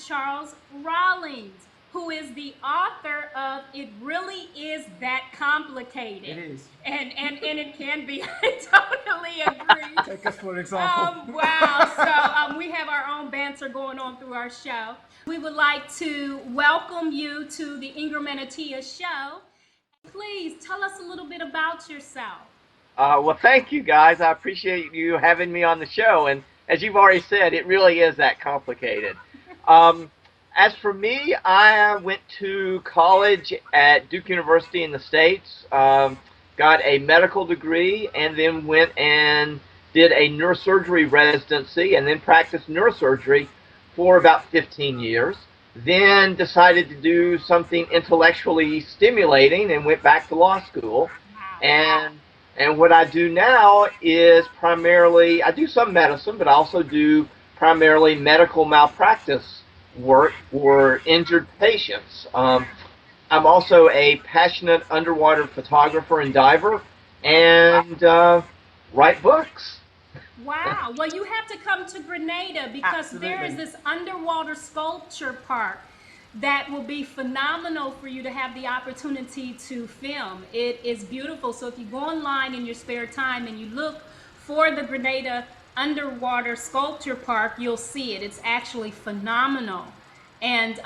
Charles Rawlings, who is the author of It Really Is That Complicated. It is. And it can be. I totally agree. Take us for an example. Wow. So we have our own banter going on through our show. We would like to welcome you to the Ingram and Atia show. Please tell us a little bit about yourself. Well, thank you guys. I appreciate you having me on the show. And as you've already said, it really is that complicated. As for me, I went to college at Duke University in the States, got a medical degree, and then went and did a neurosurgery residency and then practiced neurosurgery for about 15 years. Then decided to do something intellectually stimulating and went back to law school. And what I do now is primarily, I do some medicine, but I also do primarily medical malpractice work for injured patients. I'm also a passionate underwater photographer and diver and write books. Wow. Well, you have to come to Grenada because Absolutely. there is this underwater sculpture park that will be phenomenal for you to have the opportunity to film. It is beautiful. So if you go online in your spare time and you look for the Grenada Underwater Sculpture Park, you'll see it. It's actually phenomenal. And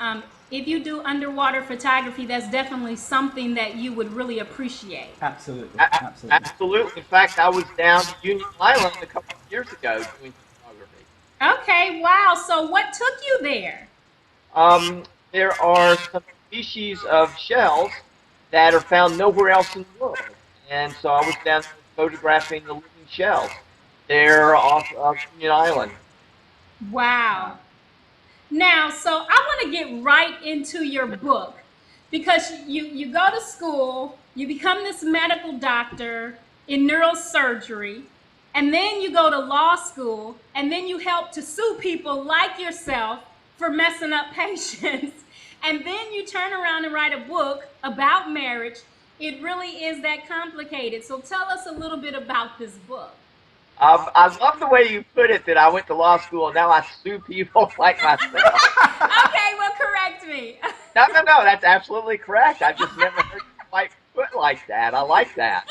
if you do underwater photography, that's definitely something that you would really appreciate. Absolutely. Absolutely. In fact, I was down to Union Island a couple of years ago doing photography. Okay, wow. So what took you there? There are some species of shells that are found nowhere else in the world. And so I was down there photographing the living shells. They're off of Union Island. Wow. Now, so I want to get right into your book because you go to school, you become this medical doctor in neurosurgery, and then you go to law school, and then you help to sue people like yourself for messing up patients. And then you turn around and write a book about marriage. It really is that complicated. So tell us a little bit about this book. I love the way you put it that I went to law school and now I sue people like myself. Okay, well, correct me. No, that's absolutely correct. I just never heard you quite put like that. I like that.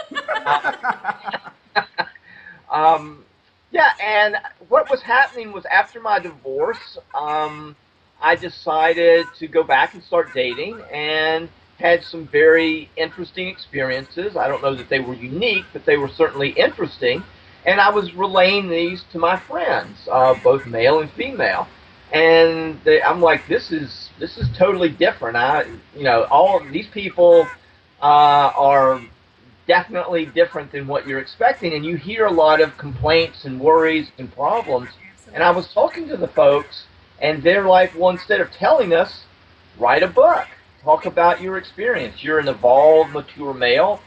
Yeah, and what was happening was after my divorce, I decided to go back and start dating and had some very interesting experiences. I don't know that they were unique, but they were certainly interesting. And I was relaying these to my friends, both male and female. And I'm like, this is totally different. All of these people are definitely different than what you're expecting. And you hear a lot of complaints and worries and problems. And I was talking to the folks, and they're like, well, instead of telling us, write a book. Talk about your experience. You're an evolved, mature male.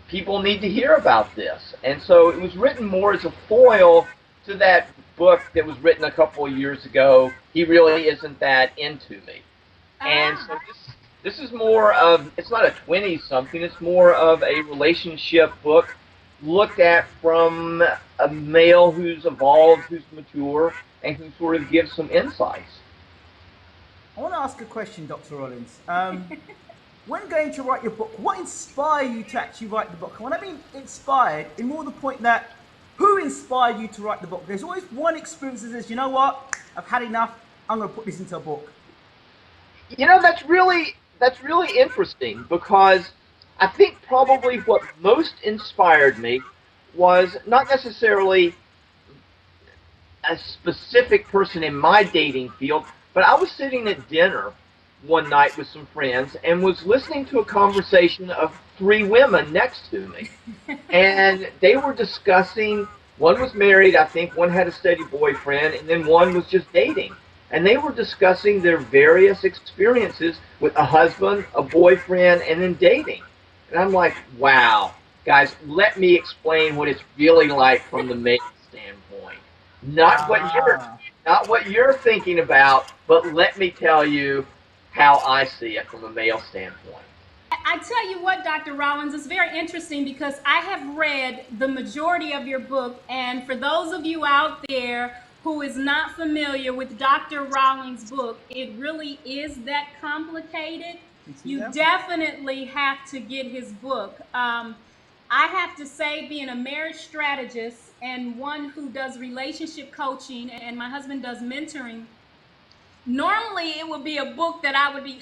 People need to hear about this. And so it was written more as a foil to that book that was written a couple of years ago, He Really Isn't That Into Me. And so this is more of, it's not a 20-something, it's more of a relationship book looked at from a male who's evolved, who's mature, and who sort of gives some insights. I want to ask a question, Dr. Rawlings. When going to write your book, what inspired you to actually write the book? And when I mean inspired, in more the point that who inspired you to write the book? There's always one experience that says, you know what, I've had enough, I'm going to put this into a book. That's really interesting because I think probably what most inspired me was not necessarily a specific person in my dating field, but I was sitting at dinner one night with some friends and was listening to a conversation of three women next to me. And they were discussing, one was married, I think, one had a steady boyfriend, and then one was just dating. And they were discussing their various experiences with a husband, a boyfriend, and then dating. And I'm like, wow, guys, let me explain what it's really like from the male standpoint. Not what you're thinking about, but let me tell you how I see it from a male standpoint. I tell you what, Dr. Rawlings, it's very interesting because I have read the majority of your book, and for those of you out there who is not familiar with Dr. Rawlings' book, it really is that complicated. You definitely have to get his book. I have to say, being a marriage strategist and one who does relationship coaching, and my husband does mentoring, normally it would be a book that I would be,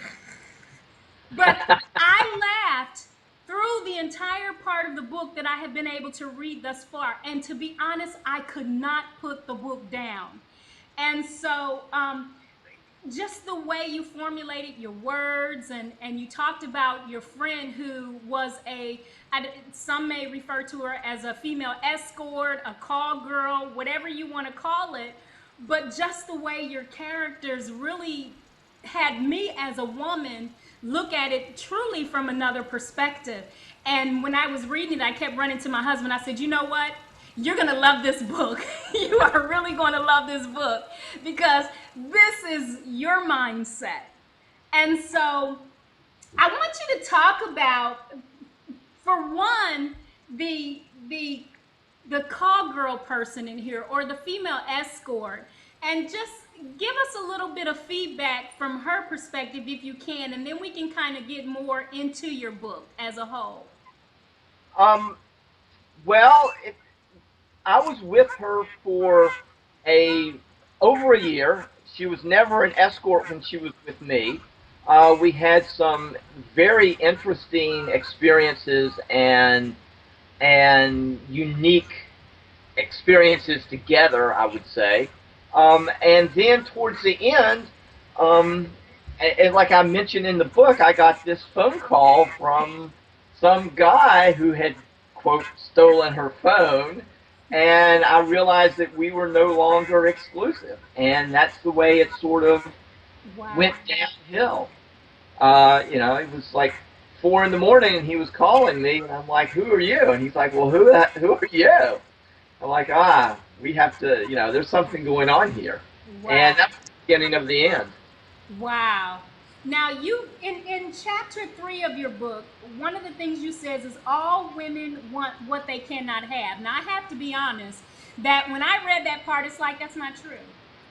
but I laughed through the entire part of the book that I have been able to read thus far. And to be honest, I could not put the book down. And so, just the way you formulated your words, and you talked about your friend who was some may refer to her as a female escort, a call girl, whatever you want to call it, but just the way your characters really had me as a woman look at it truly from another perspective. And when I was reading it, I kept running to my husband. I said, you know what? You're going to love this book. You are really going to love this book because this is your mindset. And so I want you to talk about, for one, the call girl person in here, or the female escort, and just give us a little bit of feedback from her perspective if you can, and then we can kind of get more into your book as a whole. Well, I was with her for over a year. She was never an escort when she was with me. We had some very interesting experiences and unique experiences together, I would say. And then towards the end, and like I mentioned in the book, I got this phone call from some guy who had, quote, stolen her phone. And I realized that we were no longer exclusive. And that's the way it sort of went downhill. It was like 4 in the morning and he was calling me. And I'm like, who are you? And he's like, well, who are you? I'm like, we have to, there's something going on here. Wow. And that's the beginning of the end. Wow. Now, you, in chapter 3 of your book, one of the things you says is all women want what they cannot have. Now, I have to be honest that when I read that part, it's like, that's not true.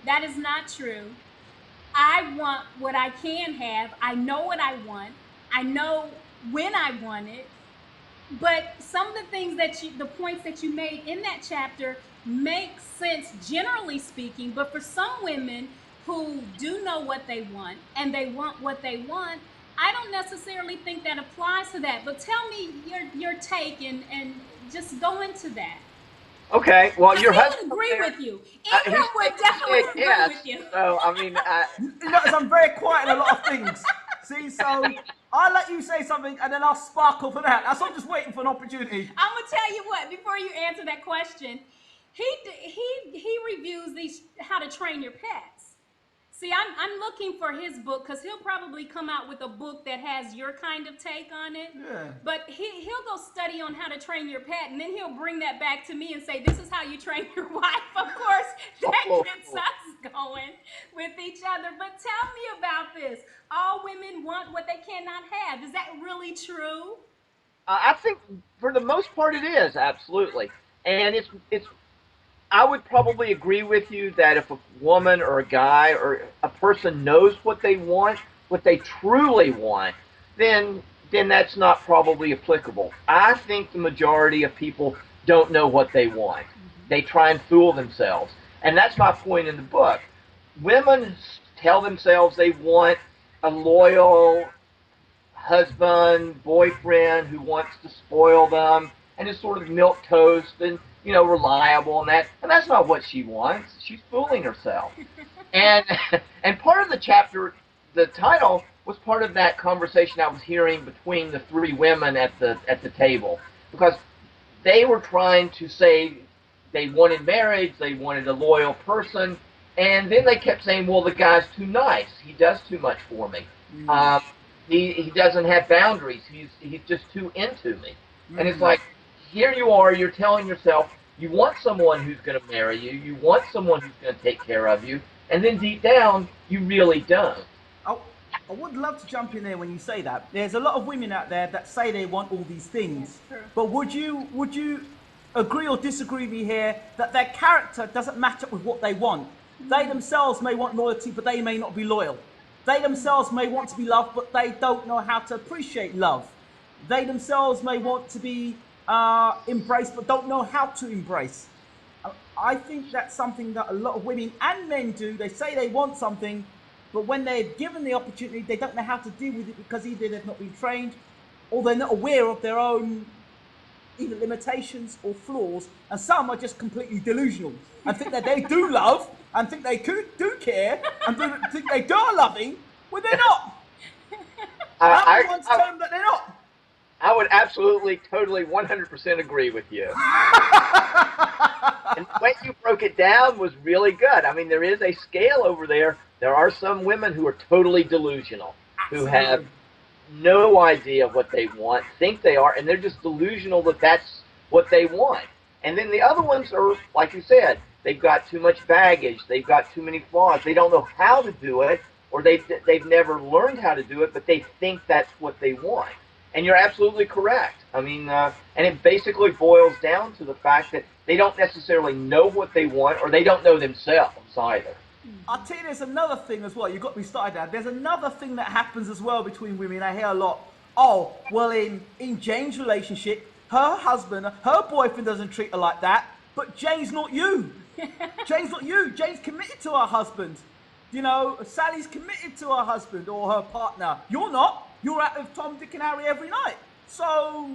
That is not true. I want what I can have. I know what I want. I know when I want it. But some of the things the points that you made in that chapter make sense, generally speaking. But for some women who do know what they want and they want what they want, I don't necessarily think that applies to that. But tell me your take and just go into that. Okay, well, your husband would agree with you. Ingram would definitely agree with you. So, I mean, you notice I'm very quiet in a lot of things. See, so I'll let you say something and then I'll sparkle for that. So I'm just waiting for an opportunity. I'm gonna tell you what. Before you answer that question, he reviews these how to train your pets. See, I'm looking for his book because he'll probably come out with a book that has your kind of take on it. Yeah. But he'll go study on how to train your pet, and then he'll bring that back to me and say, this is how you train your wife. Of course, that gets us going with each other. But tell me about this. All women want what they cannot have. Is that really true? I think for the most part it is, absolutely. And it's I would probably agree with you that if a woman or a guy or a person knows what they want, what they truly want, then that's not probably applicable. I think the majority of people don't know what they want. They try and fool themselves. And that's my point in the book. Women tell themselves they want a loyal husband, boyfriend who wants to spoil them and is sort of milquetoast and reliable, and that's not what she wants. She's fooling herself. And part of the chapter, the title was part of that conversation I was hearing between the 3 women at the table, because they were trying to say they wanted marriage, they wanted a loyal person, and then they kept saying, well, the guy's too nice. He does too much for me. He doesn't have boundaries. He's just too into me. And it's like, here you are, you're telling yourself you want someone who's going to marry you, you want someone who's going to take care of you, and then deep down, you really don't. I would love to jump in there when you say that. There's a lot of women out there that say they want all these things, but would you agree or disagree with me here that their character doesn't match up with what they want. They themselves may want loyalty, but they may not be loyal. They themselves may want to be loved, but they don't know how to appreciate love. They themselves may want to be embraced, but don't know how to embrace. I think that's something that a lot of women and men do. They say they want something, but when they're given the opportunity, they don't know how to deal with it because either they've not been trained or they're not aware of their own either limitations or flaws, and some are just completely delusional and think that they do love and think they do care and think they are loving when they're not. Everyone's term that they're not. I would absolutely, totally, 100% agree with you. And the way you broke it down was really good. I mean, there is a scale over there. There are some women who are totally delusional, who have no idea what they want, think they are, and they're just delusional that that's what they want. And then the other ones are, like you said, they've got too much baggage, they've got too many flaws, they don't know how to do it, or they've never learned how to do it, but they think that's what they want. And you're absolutely correct. I mean, and it basically boils down to the fact that they don't necessarily know what they want, or they don't know themselves either. I'll tell you, there's another thing as well. You got me started there. There's another thing that happens as well between women. I hear a lot. Oh, well, in Jane's relationship, her husband, her boyfriend doesn't treat her like that, but Jane's not you. Jane's not you. Jane's committed to her husband. You know, Sally's committed to her husband or her partner. You're not. You're out with Tom, Dick, and Harry every night. So,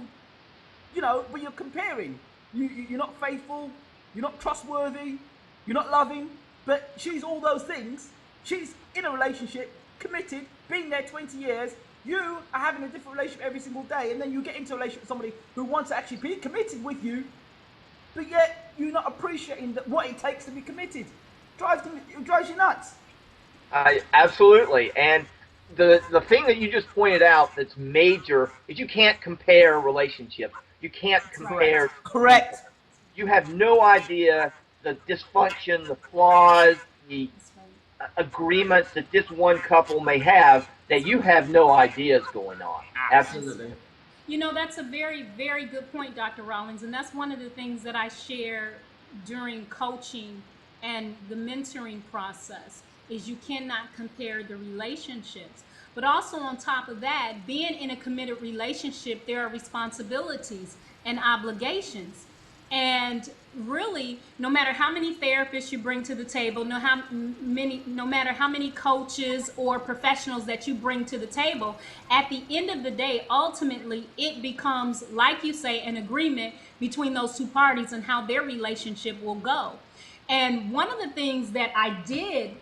you know, but you're comparing. You're not faithful. You're not trustworthy. You're not loving. But she's all those things. She's in a relationship, committed, been there 20 years. You are having a different relationship every single day, and then you get into a relationship with somebody who wants to actually be committed with you, but yet you're not appreciating what it takes to be committed. It drives you nuts. Absolutely. And the thing that you just pointed out that's major is you can't compare relationships. You can't compare. Correct. You have no idea the dysfunction, the flaws, the agreements that this one couple may have that you have no ideas going on. Absolutely. You know, that's a very, very good point, Dr. Rawlings, and that's one of the things that I share during coaching and the mentoring process is you cannot compare the relationships. But also on top of that, being in a committed relationship, there are responsibilities and obligations. And really, no matter how many therapists you bring to the table, no matter how many coaches or professionals that you bring to the table, at the end of the day, ultimately, it becomes, like you say, an agreement between those two parties and how their relationship will go. And one of the things that I did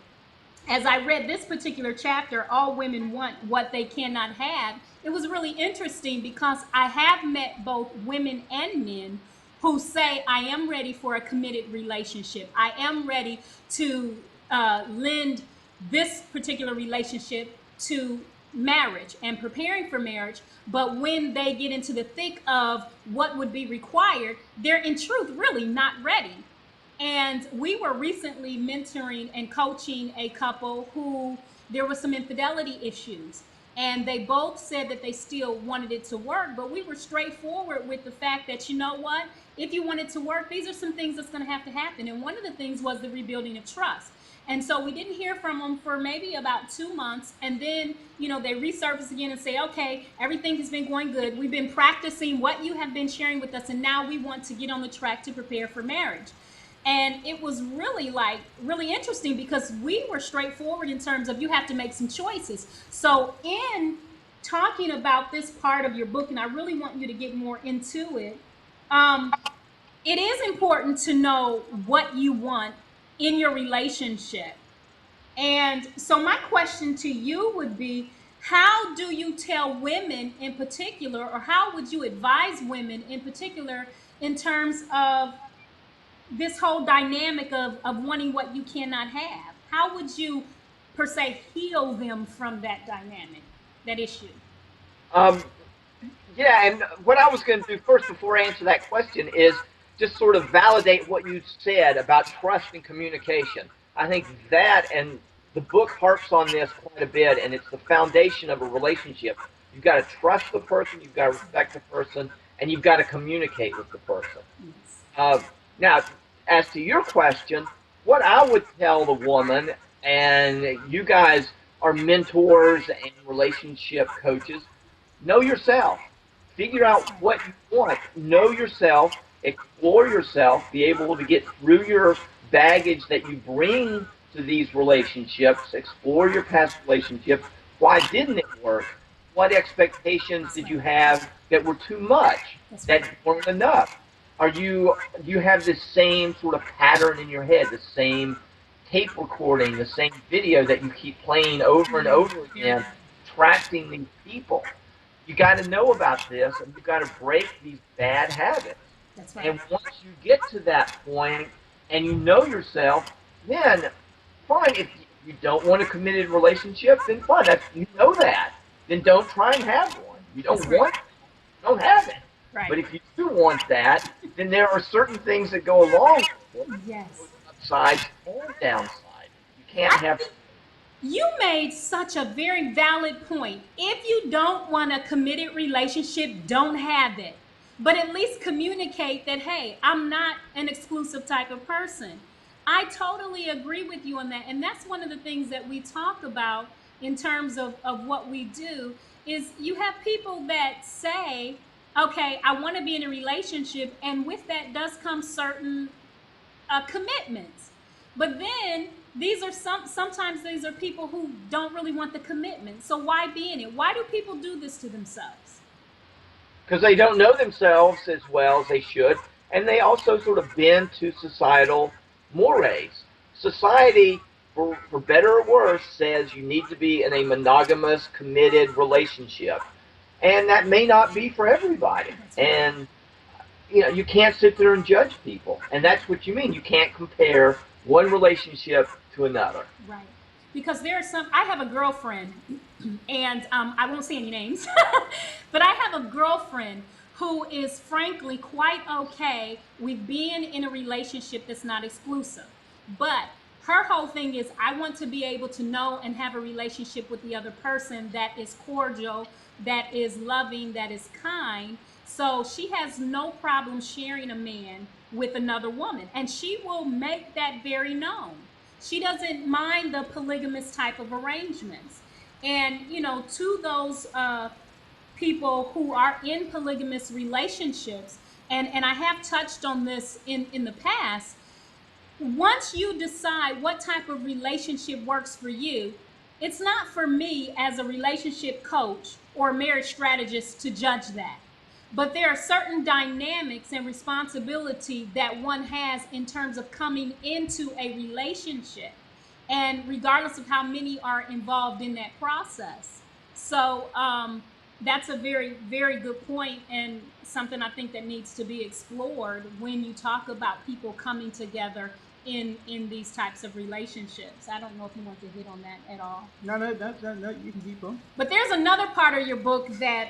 as I read this particular chapter, All Women Want What They Cannot Have, it was really interesting because I have met both women and men who say, I am ready for a committed relationship. I am ready to lend this particular relationship to marriage and preparing for marriage. But when they get into the thick of what would be required, they're in truth really not ready. And we were recently mentoring and coaching a couple who there was some infidelity issues. And they both said that they still wanted it to work, but we were straightforward with the fact that, you know what, if you want it to work, these are some things that's going to have to happen. And one of the things was the rebuilding of trust. And so we didn't hear from them for maybe about 2 months. And then, you know, they resurface again and say, okay, everything has been going good. We've been practicing what you have been sharing with us. And now we want to get on the track to prepare for marriage. And it was really interesting because we were straightforward in terms of you have to make some choices. So in talking about this part of your book, and I really want you to get more into it, it is important to know what you want in your relationship. And so my question to you would be, how do you tell women in particular, or how would you advise women in particular in terms of this whole dynamic of wanting what you cannot have? How would you, per se, heal them from that dynamic, that issue? Yeah, and what I was going to do first before I answer that question is just sort of validate what you said about trust and communication. I think that, and the book harps on this quite a bit, and it's the foundation of a relationship. You've got to trust the person, you've got to respect the person, and you've got to communicate with the person. Uh, Now, as to your question, what I would tell the woman, and you guys are mentors and relationship coaches, know yourself. Figure That's out right. what you want. Know yourself. Explore yourself. Be able to get through your baggage that you bring to these relationships. Explore your past relationships. Why didn't it work? What expectations That's did right. you have that were too much, That's right. that weren't enough? Do you have this same sort of pattern in your head, the same tape recording, the same video that you keep playing over and Mm, over very again, good. attracting these people? You got to know about this, and you've got to break these bad habits. That's right. And once you get to that point and you know yourself, then fine. If you don't want a committed relationship, then fine. You know that. Then don't try and have one. You That's don't right. want, don't have it. Right. But if you do want that, then there are certain things that go along with it, both Yes. upsides and downsides. You can't I have. think you made such a very valid point. If you don't want a committed relationship, don't have it. But at least communicate that, hey, I'm not an exclusive type of person. I totally agree with you on that. And that's one of the things that we talk about in terms of what we do is you have people that say, okay, I want to be in a relationship. And with that does come certain commitments. But then these are sometimes these are people who don't really want the commitment. So why be in it? Why do people do this to themselves? Because they don't know themselves as well as they should, and they also sort of bend to societal mores. Society, for better or worse, says you need to be in a monogamous, committed relationship, and that may not be for everybody. That's right. And you can't sit there and judge people, and that's what you mean. You can't compare one relationship to another. Right. Because there are some, I have a girlfriend, and I won't say any names, but I have a girlfriend who is frankly quite okay with being in a relationship that's not exclusive. But her whole thing is, I want to be able to know and have a relationship with the other person that is cordial, that is loving, that is kind. So she has no problem sharing a man with another woman, and she will make that very known. She doesn't mind the polygamous type of arrangements. And, to those people who are in polygamous relationships, and I have touched on this in the past, once you decide what type of relationship works for you, it's not for me as a relationship coach or marriage strategist to judge that. But there are certain dynamics and responsibility that one has in terms of coming into a relationship, and regardless of how many are involved in that process. So that's a very, very good point, and something I think that needs to be explored when you talk about people coming together in these types of relationships. I don't know if you want to hit on that at all. No, no, no, no, no. You can keep on. But there's another part of your book that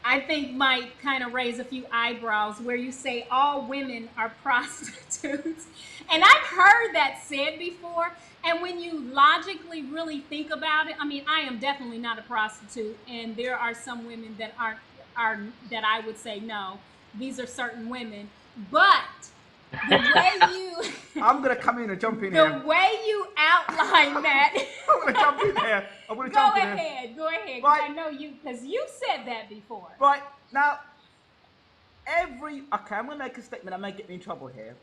I think might kind of raise a few eyebrows, where you say all women are prostitutes. And I've heard that said before. And when you logically really think about it, I mean, I am definitely not a prostitute. And there are some women that are that I would say, no, these are certain women. But the way you I'm gonna come in and jump in the here. way you outline that I'm gonna jump in here. I'm gonna go jump in here. ahead, go ahead, because Right. I know you, because you said that before. Right now, okay, I'm gonna make a statement that may get me in trouble here.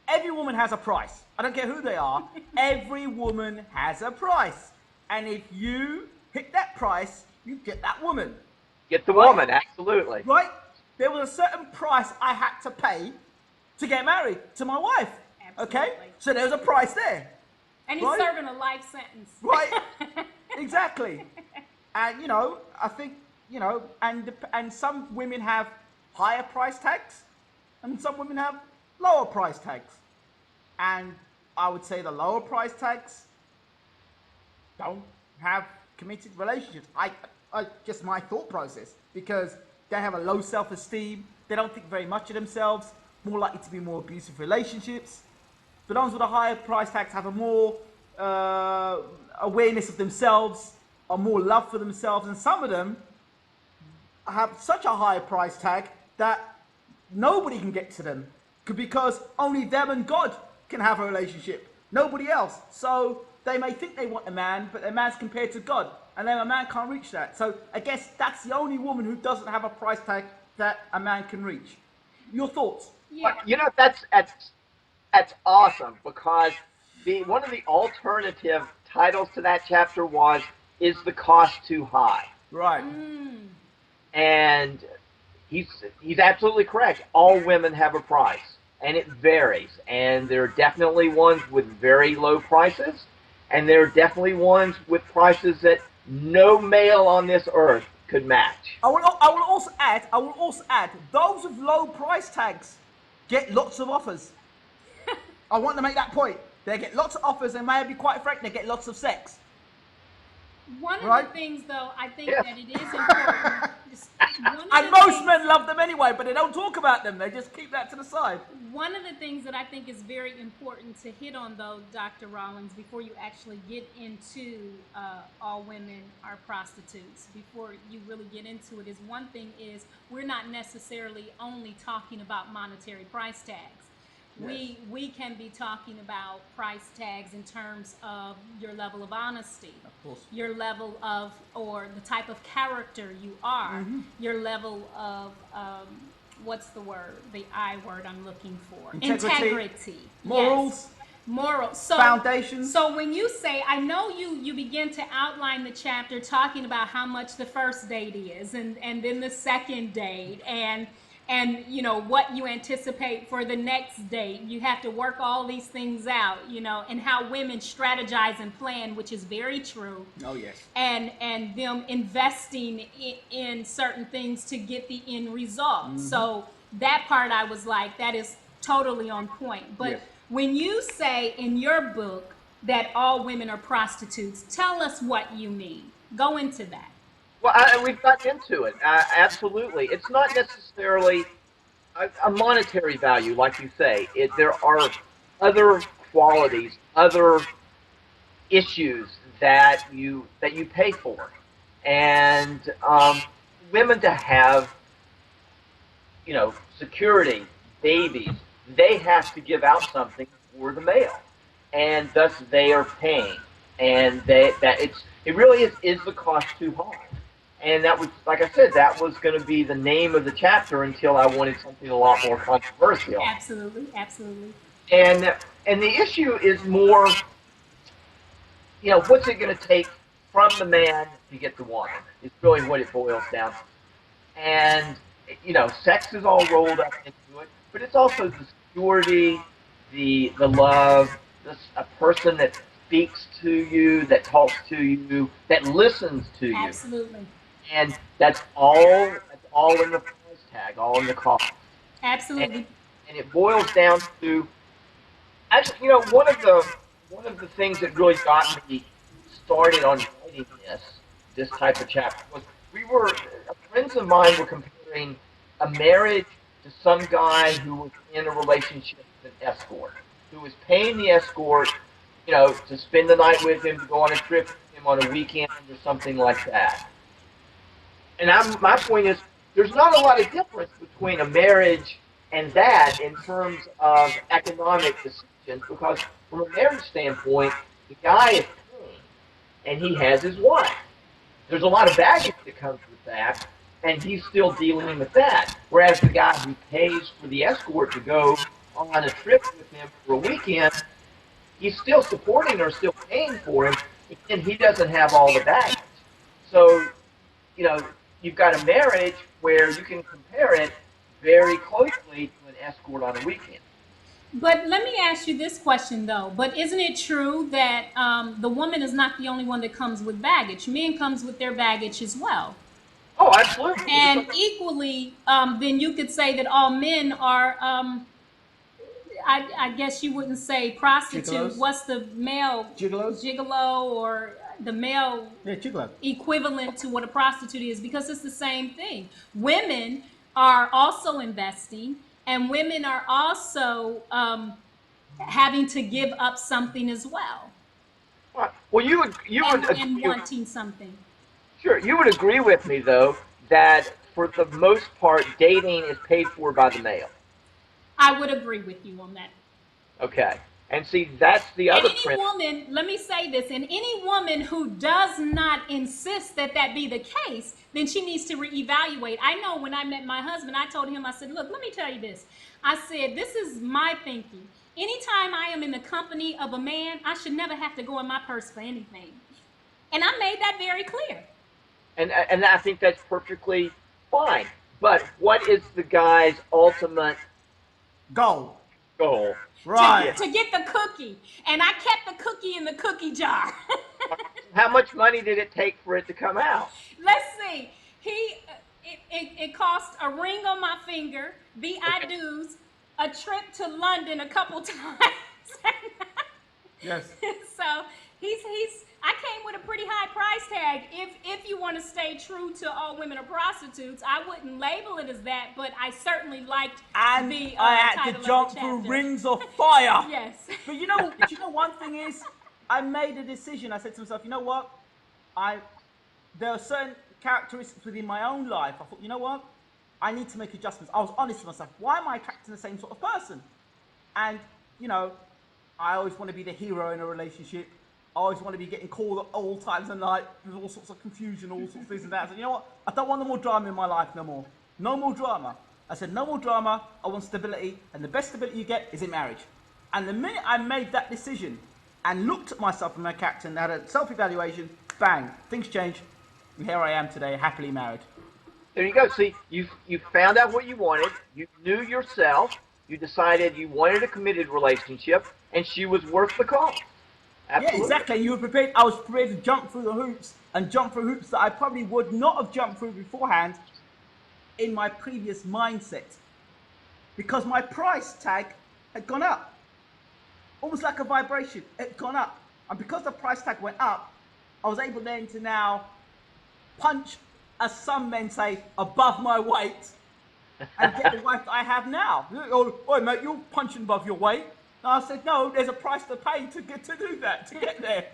Every woman has a price. I don't care who they are. Every woman has a price, and if you hit that price, you get that woman. Get the woman, absolutely. Right? There was a certain price I had to pay to get married to my wife. Okay? Absolutely. So there was a price there. And he's Right? serving a life sentence. Right? Exactly. And I think and some women have higher price tags, and some women have lower price tags. And I would say the lower price tags don't have committed relationships. I just my thought process, because they have a low self-esteem. They don't think very much of themselves. More likely to be more abusive relationships. The ones with a higher price tags have a more awareness of themselves, or more love for themselves, and some of them have such a high price tag that nobody can get to them because only them and God can have a relationship. Nobody else. So they may think they want a man, but their man's compared to God, and then a man can't reach that. So I guess that's the only woman who doesn't have a price tag that a man can reach. Your thoughts? Yeah. You know, that's awesome, because one of the alternative titles to that chapter was, "Is the cost too high?" Right. And he's absolutely correct. All women have a price, and it varies. And there are definitely ones with very low prices, and there are definitely ones with prices that no male on this earth could match. I will also add, those with low price tags get lots of offers. I want to make that point. They get lots of offers, and may I be quite frank, they get lots of sex. One of Right? the things, though, I think Yes. that it is important. And most men love them anyway, but they don't talk about them. They just keep that to the side. One of the things that I think is very important to hit on, though, Dr. Rawlings, before you actually get into all women are prostitutes, before you really get into it, is one thing is we're not necessarily only talking about monetary price tags. Yes. We can be talking about price tags in terms of your level of honesty, Of course. your level of, or the type of character you are, your level of, what's the word, the I word I'm looking for? Integrity. Morals. Yes. Morals. So, Foundations. So when you say, I know you begin to outline the chapter talking about how much the first date is, and then the second date, and you know what you anticipate for the next date. You have to work all these things out, you know, and how women strategize and plan, which is very true. Oh yes. And them investing in certain things to get the end result. So that part I was like, that is totally on point. But Yes. when you say in your book that all women are prostitutes, tell us what you mean. Go into that. Well, we've got into it. Absolutely. It's not necessarily a monetary value, like you say. There are other qualities, other issues that you pay for, and women to have, you know, security, babies. They have to give out something for the male, and thus they are paying. And it really is the cost too high? And that was, like I said, that was going to be the name of the chapter until I wanted something a lot more controversial. Absolutely, absolutely. And the issue is more, you know, what's it going to take from the man to get the woman? Is really what it boils down to. And you know, sex is all rolled up into it, but it's also the security, the love, a person that speaks to you, that talks to you, that listens to you. Absolutely. And that's all in the price tag, all in the cost. Absolutely. And it boils down to, actually, you know, one of the things that really got me started on writing this type of chapter was friends of mine were comparing a marriage to some guy who was in a relationship with an escort, who was paying the escort, you know, to spend the night with him, to go on a trip with him on a weekend or something like that. And my point is, there's not a lot of difference between a marriage and that in terms of economic decisions, because from a marriage standpoint, the guy is paying, and he has his wife. There's a lot of baggage that comes with that, and he's still dealing with that. Whereas the guy who pays for the escort to go on a trip with him for a weekend, he's still supporting her, still paying for him, but then he doesn't have all the baggage. So, you know, you've got a marriage where you can compare it very closely to an escort on a weekend. But let me ask you this question, though. But isn't it true that the woman is not the only one that comes with baggage? Men comes with their baggage as well. Oh, absolutely. And equally, then you could say that all men are, I guess you wouldn't say prostitute. Gigolos? What's the male? Gigolos? Gigolo, or the male gigolo. equivalent to what a prostitute is, because it's the same thing. Women are also investing, and women are also having to give up something as well. Well, you would and agree, wanting something. sure, you would agree with me though that for the most part, dating is paid for by the male. I would agree with you on that. Okay. And see, that's the And other any premise. woman, let me say this, and any woman who does not insist that that be the case, then she needs to reevaluate. I know when I met my husband, I told him, I said, look, let me tell you this. I said, this is my thinking. Anytime I am in the company of a man, I should never have to go in my purse for anything. And I made that very clear. And I think that's perfectly fine. But what is the guy's ultimate Goal. goal? Right. To get the cookie. And I kept the cookie in the cookie jar. How much money did it take for it to come out? Let's see. It cost a ring on my finger, VI-dues, a trip to London a couple times. Yes. So I came with a pretty high price tag. If you want to stay true to all women are prostitutes, I wouldn't label it as that, but I certainly liked And the I had title to jump of the through chapter. rings of fire. Yes. But you know one thing is, I made a decision. I said to myself, you know what? There are certain characteristics within my own life. I thought, you know what? I need to make adjustments. I was honest with myself. Why am I attracting the same sort of person? And, you know, I always want to be the hero in a relationship. I always want to be getting called at all times of night with all sorts of confusion, all sorts of this and that. I said, you know what? I don't want no more drama in my life no more. No more drama. I said, no more drama. I want stability. And the best stability you get is in marriage. And the minute I made that decision and looked at myself and my character and had a self-evaluation, bang, things changed. And here I am today, happily married. There you go. See, you found out what you wanted. You knew yourself. You decided you wanted a committed relationship, and she was worth the cost. Absolutely. Yeah, exactly. You were prepared. I was prepared to jump through the hoops and jump through hoops that I probably would not have jumped through beforehand in my previous mindset, because my price tag had gone up, almost like a vibration. It had gone up, and because the price tag went up, I was able then to now punch, as some men say, above my weight and get the wife that I have now. Oh, mate, you're punching above your weight. And I said, no, there's a price to pay to get there.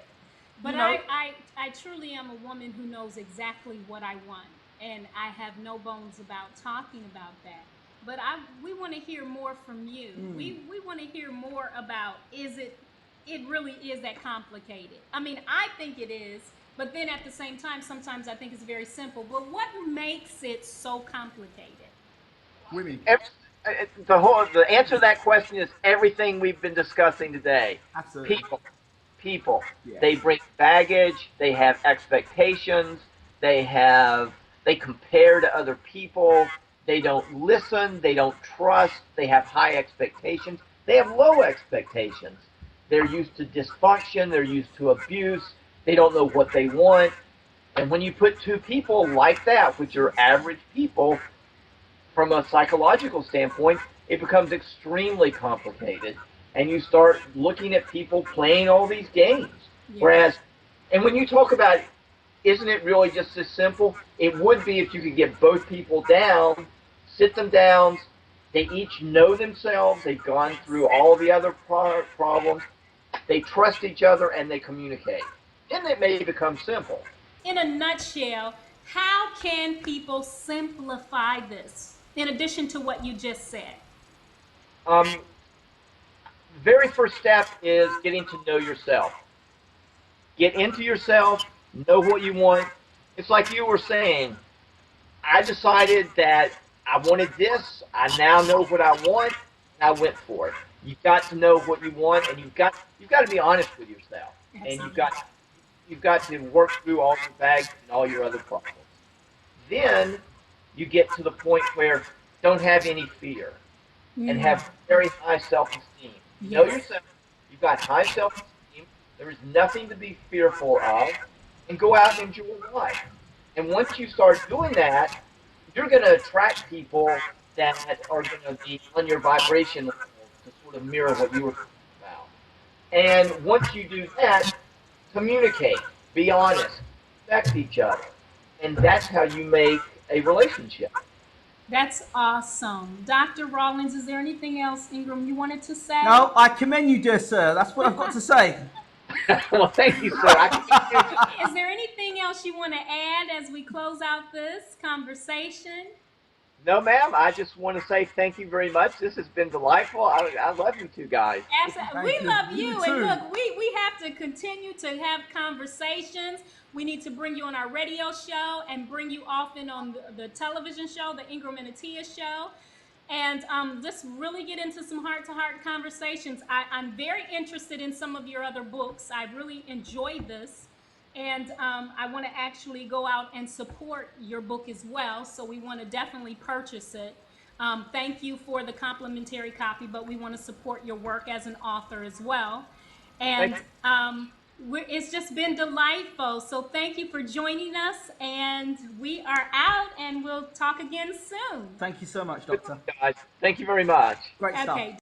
But you know? I truly am a woman who knows exactly what I want, and I have no bones about talking about that. But we want to hear more from you. We want to hear more about, it really is that complicated? I mean, I think it is, but then at the same time, sometimes I think it's very simple. But what makes it so complicated? Women. The answer to that question is everything we've been discussing today. Absolutely. People. Yes. They bring baggage. They have expectations. They compare to other people. They don't listen. They don't trust. They have high expectations. They have low expectations. They're used to dysfunction. They're used to abuse. They don't know what they want. And when you put two people like that, which are average people, from a psychological standpoint, it becomes extremely complicated. And you start looking at people playing all these games. Yeah. And when you talk about, isn't it really just this simple? It would be if you could get both people down, sit them down, they each know themselves, they've gone through all the other problems, they trust each other, and they communicate. Then it may become simple. In a nutshell, how can people simplify this, in addition to what you just said? Very first step is getting to know yourself. Get into yourself, know what you want. It's like you were saying, I decided that I wanted this, I now know what I want, and I went for it. You've got to know what you want, and you've got to be honest with yourself. Absolutely. And you've got to work through all your bags and all your other problems. Then you get to the point where don't have any fear and have very high self-esteem. Yes. Know yourself. You've got high self-esteem. There is nothing to be fearful of, and go out and enjoy life. And once you start doing that, you're going to attract people that are going to be on your vibration level to sort of mirror what you were talking about. And once you do that, communicate, be honest, respect each other. And that's how you make a relationship. That's awesome. Dr. Rawlings, is there anything else, Ingram, you wanted to say? No, I commend you, dear sir. That's what I've got to say. Well, thank you, sir. Is there anything else you want to add as we close out this conversation? No, ma'am. I just want to say thank you very much. This has been delightful. I love you two guys. Absolutely. Thank We you. love You you. too. And look, we have to continue to have conversations. We need to bring you on our radio show and bring you often on the television show, the Ingram and Atia show. And just really get into some heart-to-heart conversations. I'm very interested in some of your other books. I really enjoyed this. And I want to actually go out and support your book as well. So we want to definitely purchase it. Thank you for the complimentary copy, but we want to support your work as an author as well. And it's just been delightful. So thank you for joining us. And we are out, and we'll talk again soon. Thank you so much, Doctor. Guys, thank you very much. Great stuff. Okay.